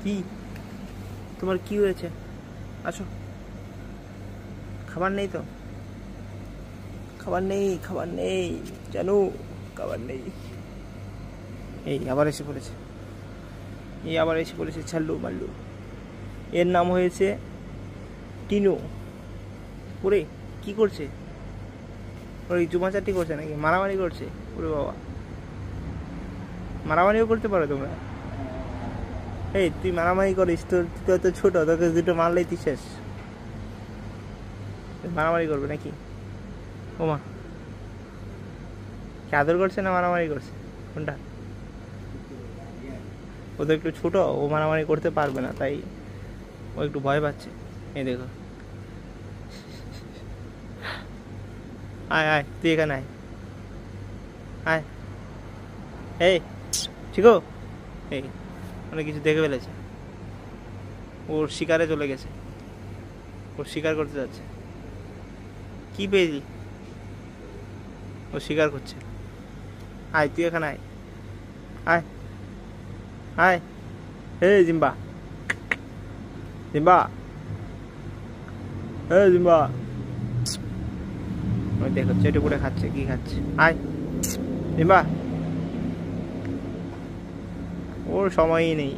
কি তোমার কি হয়েছে? আসো। খাবার নেই তো? খাবার নেই, খাবার নেই জানো, খাবার নেই। এই আবার এসে পড়েছে, ছাল্লু মাল্লু। এর নাম হয়েছে টিনু। ওরে কি করছে? ওই চুমাচাটি করছে নাকি মারামারি করছে? ওরে বাবা, মারামারিও করতে পারো তোমরা? এই তুই মারামারি করিস? তুই তো ছোট, তোকে দুটো মারলেই তুই শেষ। মারামারি করবে নাকি? ওমা, কি আদর করছে না মারামারি করছে? কোনটা? ও তো একটু ছোট, ও মারামারি করতে পারবে না, তাই ও একটু ভয় পাচ্ছে। এই দেখো, আয় আয় তুই এখানে আয়, আয়। এই ঠিকো, এই অনেক কিছু দেখে ফেলেছে, ওর শিকারে চলে গেছে, ওর শিকার করতে যাচ্ছে। কি পেয়েছি? ও শিকার করছে। আয় তুই এখানে আয়, আয় আয়। এই জিম্বা, জিম্বা, এই জিম্বা। ওই দেখো চেটে পুটে খাচ্ছে, কি খাচ্ছে? আয় জিম্বা, ওর সময়ই নেই।